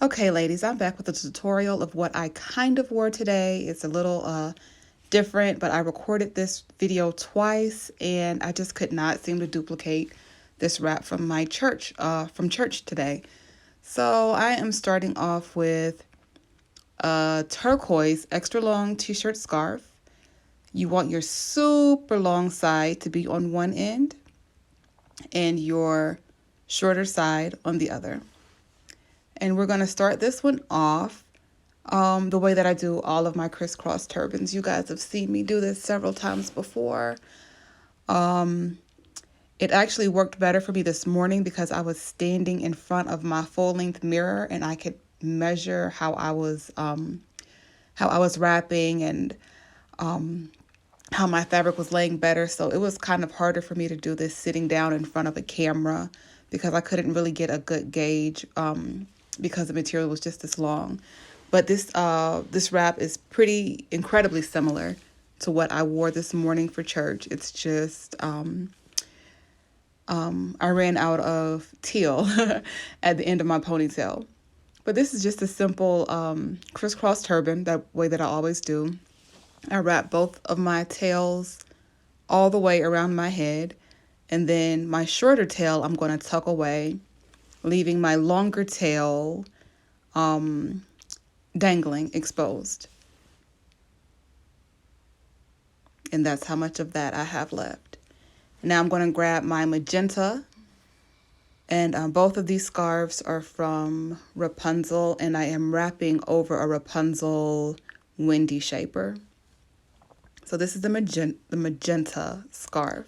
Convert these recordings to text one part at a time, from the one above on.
Okay, ladies, I'm back with a tutorial of what I kind of wore today. It's a little different, but I recorded this video twice and I just could not seem to duplicate this wrap from my church today. So I am starting off with a turquoise extra long t-shirt scarf. You want your super long side to be on one end and your shorter side on the other. And we're going to start this one off the way that I do all of my crisscross turbans. You guys have seen me do this several times before. It actually worked better for me this morning because I was standing in front of my full-length mirror and I could measure how I was wrapping and how my fabric was laying better. So it was kind of harder for me to do this sitting down in front of a camera because I couldn't really get a good gauge because the material was just this long. But this wrap is pretty incredibly similar to what I wore this morning for church. It's just I ran out of teal at the end of my ponytail. But this is just a simple crisscross turban, that way that I always do. I wrap both of my tails all the way around my head, and then my shorter tail I'm going to tuck away, leaving my longer tail dangling, exposed. And that's how much of that I have left. Now I'm going to grab my magenta, and both of these scarves are from Wrapunzel, and I am wrapping over a Wrapunzel Wendy Shaper. So this is the magenta scarf.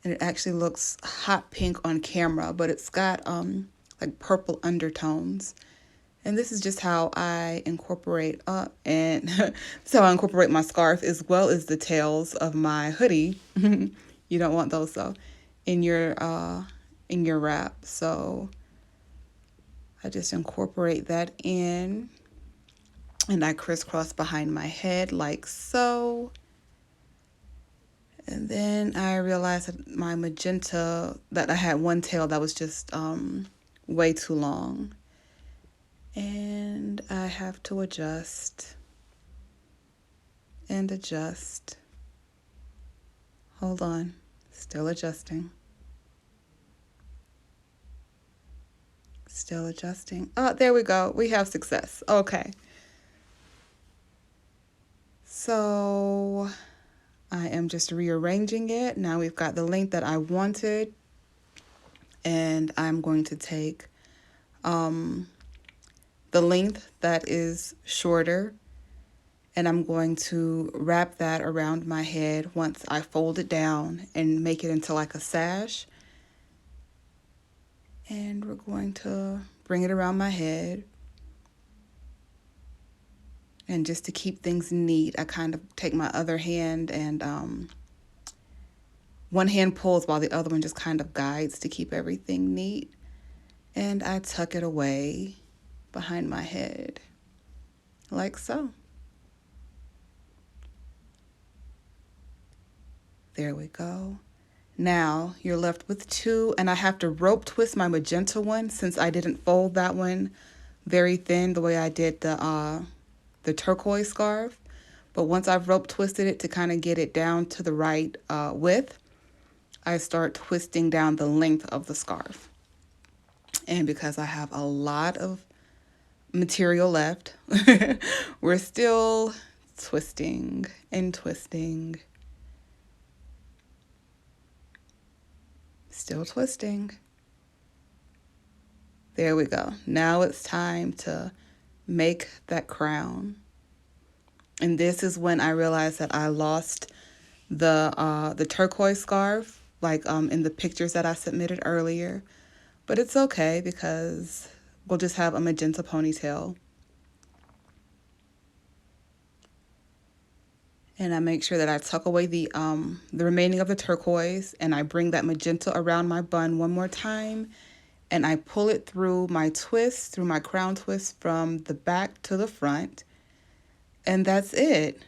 And it actually looks hot pink on camera, but it's got like purple undertones. And this is just how I incorporate and this how I incorporate my scarf as well as the tails of my hoodie. You don't want those though in your wrap. So I just incorporate that in, and I crisscross behind my head like so. And then I realized that my magenta, that I had one tail that was just way too long. And I have to adjust and adjust. Hold on, still adjusting. Still adjusting. Oh, there we go. We have success. Okay. So I am just rearranging it. Now we've got the length that I wanted. And I'm going to take the length that is shorter, and I'm going to wrap that around my head once I fold it down and make it into like a sash. And we're going to bring it around my head. And just to keep things neat, I kind of take my other hand and one hand pulls while the other one just kind of guides to keep everything neat. And I tuck it away behind my head, like so. There we go. Now you're left with two, and I have to rope twist my magenta one since I didn't fold that one very thin the way I did the turquoise scarf. But once I've rope twisted it to kind of get it down to the right width, I start twisting down the length of the scarf. And because I have a lot of material left, we're still twisting and twisting. Still twisting. There we go. Now it's time to make that crown. And this is when I realized that I lost the turquoise scarf, like in the pictures that I submitted earlier. But it's okay because we'll just have a magenta ponytail. And I make sure that I tuck away the remaining of the turquoise, and I bring that magenta around my bun one more time, and I pull it through my twist, through my crown twist from the back to the front, and that's it.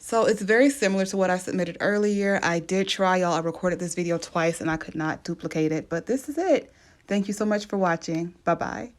So it's very similar to what I submitted earlier. I did try, y'all. I recorded this video twice and I could not duplicate it, but this is it. Thank you so much for watching. Bye-bye.